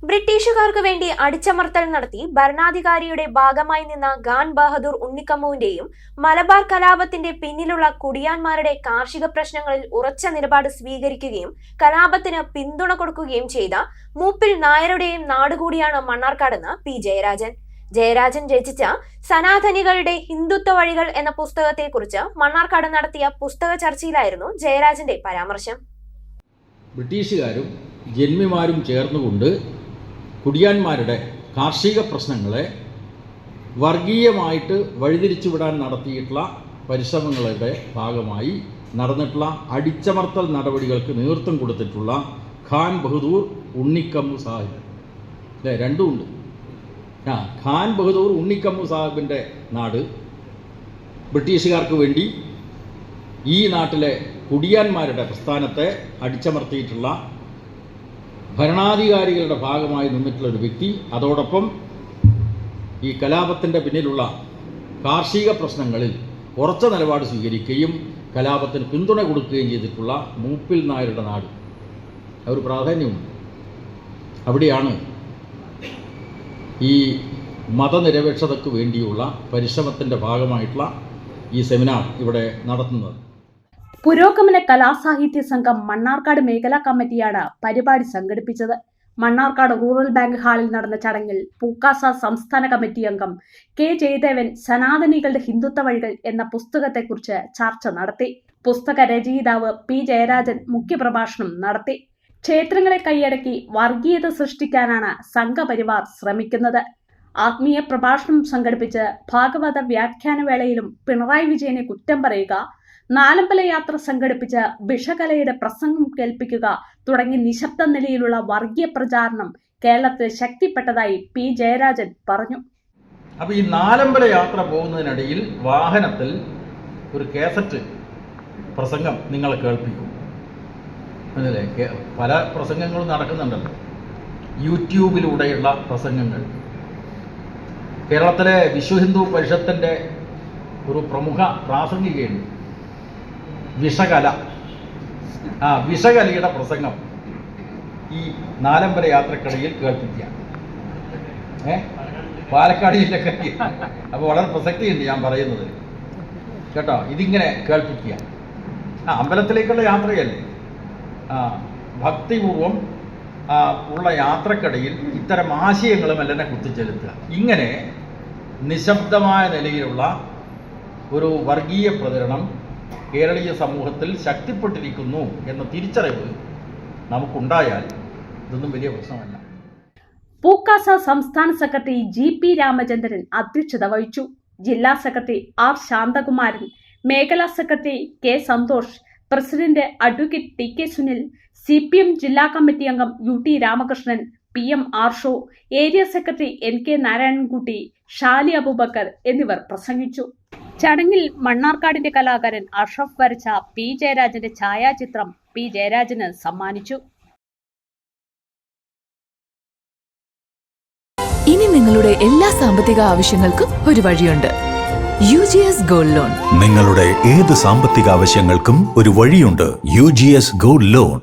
ബ്രിട്ടീഷുകാർക്ക് വേണ്ടി അടിച്ചമർത്തൽ നടത്തി ഭരണാധികാരിയുടെ ഭാഗമായി നിന്ന ഖാൻ ബഹദൂർ ഉണ്ണിക്കമ്മുവിന്റെയും മലബാർ കലാപത്തിന്റെ പിന്നിലുള്ള കുടിയാന്മാരുടെ കാർഷിക പ്രശ്നങ്ങളിൽ ഉറച്ച നിലപാട് സ്വീകരിക്കുകയും കലാപത്തിന് പിന്തുണ കൊടുക്കുകയും ചെയ്ത മൂപ്പിൽ നായരുടെയും നാടുകൂടിയാണ് മണ്ണാർക്കാടെന്ന് പി ജയരാജൻ. ജയരാജൻ രചിച്ച സനാതനികളുടെ ഹിന്ദുത്വ വഴികൾ എന്ന പുസ്തകത്തെക്കുറിച്ച് മണ്ണാർക്കാട് നടത്തിയ പുസ്തക ചർച്ചയിലായിരുന്നു ജയരാജന്റെ പരാമർശം. ബ്രിട്ടീഷുകാരും ജന്മിമാരും ചേർന്നുകൊണ്ട് കുടിയാന്മാരുടെ കാർഷിക പ്രശ്നങ്ങളെ വർഗീയമായിട്ട് വഴിതിരിച്ചുവിടാൻ നടത്തിയിട്ടുള്ള പരിശ്രമങ്ങളുടെ ഭാഗമായി നടന്നിട്ടുള്ള അടിച്ചമർത്തൽ നടപടികൾക്ക് നേതൃത്വം കൊടുത്തിട്ടുള്ള ഖാൻ ബഹദൂർ ഉണ്ണിക്കമ്മു സാഹിബ്, അല്ലേ? രണ്ടുമുണ്ട്. ഖാൻ ബഹദൂർ ഉണ്ണിക്കമ്മു സാഹിബിൻ്റെ നാട് ബ്രിട്ടീഷുകാർക്ക് വേണ്ടി ഈ നാട്ടിലെ കുടിയാന്മാരുടെ പ്രസ്ഥാനത്തെ അടിച്ചമർത്തിയിട്ടുള്ള ഭരണാധികാരികളുടെ ഭാഗമായി നിന്നിട്ടുള്ള ഒരു വ്യക്തി, അതോടൊപ്പം ഈ കലാപത്തിൻ്റെ പിന്നിലുള്ള കാർഷിക പ്രശ്നങ്ങളിൽ ഉറച്ച നിലപാട് സ്വീകരിക്കുകയും കലാപത്തിന് പിന്തുണ കൊടുക്കുകയും ചെയ്തിട്ടുള്ള മൂപ്പിൽ നായരുടെ നാട്. ഒരു പ്രാധാന്യമുണ്ട്. അവിടെയാണ് ഈ മതനിരപേക്ഷതയ്ക്ക് വേണ്ടിയുള്ള പരിശ്രമത്തിൻ്റെ ഭാഗമായിട്ടുള്ള ഈ സെമിനാർ ഇവിടെ നടത്തുന്നത്. പുരോഗമന കലാസാഹിത്യ സംഘം മണ്ണാർക്കാട് മേഖലാ കമ്മിറ്റിയാണ് പരിപാടി സംഘടിപ്പിച്ചത്. മണ്ണാർക്കാട് റൂറൽ ബാങ്ക് ഹാളിൽ നടന്ന ചടങ്ങിൽ പൂക്കാസ സംസ്ഥാന കമ്മിറ്റി അംഗം കെ ജയദേവൻ സനാതനികളുടെ ഹിന്ദുത്വ വഴികൾ എന്ന പുസ്തകത്തെക്കുറിച്ച് ചർച്ച നടത്തി. പുസ്തക രചയിതാവ് പി ജയരാജൻ മുഖ്യപ്രഭാഷണം നടത്തി. ക്ഷേത്രങ്ങളെ കൈയടക്കി വർഗീയത സൃഷ്ടിക്കാനാണ് സംഘപരിവാർ ശ്രമിക്കുന്നത്. ആത്മീയ പ്രഭാഷണം സംഘടിപ്പിച്ച് ഭാഗവത വ്യാഖ്യാന വേളയിലും പിണറായി വിജയനെ കുറ്റം പറയുക, നാലമ്പല യാത്ര സംഘടിപ്പിച്ച് വിഷകലയുടെ പ്രസംഗം കേൾപ്പിക്കുക തുടങ്ങി നിശബ്ദ നിലയിലുള്ള വർഗീയ പ്രചാരണം കേരളത്തിൽ ശക്തിപ്പെട്ടതായി പി ജയരാജൻ പറഞ്ഞു. അപ്പോൾ ഈ നാലമ്പല യാത്ര പോകുന്നതിനിടയിൽ വാഹനത്തിൽ ഒരു കാസറ്റ് പ്രസംഗം നിങ്ങളെ കേൾപ്പിക്കും. അതല്ലേ, പല പ്രസംഗങ്ങളും നടക്കുന്നുണ്ടല്ലോ, യൂട്യൂബിലൂടെയുള്ള പ്രസംഗങ്ങൾ. കേരളത്തിലെ വിശ്വ ഹിന്ദു പരിഷത്തിൻ്റെ ഒരു പ്രമുഖ പ്രാസംഗികയുണ്ട്, വിഷകല. വിഷകലയുടെ പ്രസംഗം ഈ നാലമ്പല യാത്രക്കിടയിൽ കേൾപ്പിക്കുക. പാലക്കാട് ജില്ലക്കാരി. അപ്പോൾ വളരെ പ്രസക്തിയുണ്ട് ഞാൻ പറയുന്നത് കേട്ടോ. ഇതിങ്ങനെ കേൾപ്പിക്കുക. അമ്പലത്തിലേക്കുള്ള യാത്രയല്ലേ, ഭക്തിപൂർവം ഉള്ള യാത്രക്കിടയിൽ ഇത്തരം ആശയങ്ങളും എല്ലാം കുത്തിച്ചെലുത്തുക. ഇങ്ങനെ നിശബ്ദമായ നിലയിലുള്ള ഒരു വർഗീയ പ്രചരണം കേരളീയ സമൂഹത്തിൽ ശക്തിപ്പെട്ടിരിക്കുന്നു എന്ന തിരിച്ചറിവ് നമുക്കുണ്ടായാൽ ഇതൊന്നും വലിയ പ്രശ്നമല്ല. പൂക്കാസ സംസ്ഥാന സെക്രട്ടറി ജി പി രാമചന്ദ്രൻ അധ്യക്ഷത വഹിച്ചു. ജില്ലാ സെക്രട്ടറി ആർ ശാന്തകുമാരൻ, മേഖലാ secretary K Santhosh, president advocate T K Sunil, CPM ജില്ലാ കമ്മിറ്റി അംഗം UT Ramakrishnan, PM Arsho, area secretary NK Narayanankutty, Shali Aboobacker എന്നിവർ പ്രസംഗിച്ചു. ചടങ്ങിൽ മണ്ണാർക്കാടിന്റെ കലാകാരൻ അഷ്റഫ് വരച്ച പി ജയരാജന്റെ ഛായാചിത്രം പി ജയരാജന് സമ്മാനിച്ചു. ഇനി നിങ്ങളുടെ എല്ലാ സാമ്പത്തിക ആവശ്യങ്ങൾക്കും ഒരു വഴിയുണ്ട്. UGS gold loan. നിങ്ങളുടെ ഏത് സാമ്പത്തിക ആവശ്യങ്ങൾക്കും ഒരു വഴിയുണ്ട്. UGS gold loan.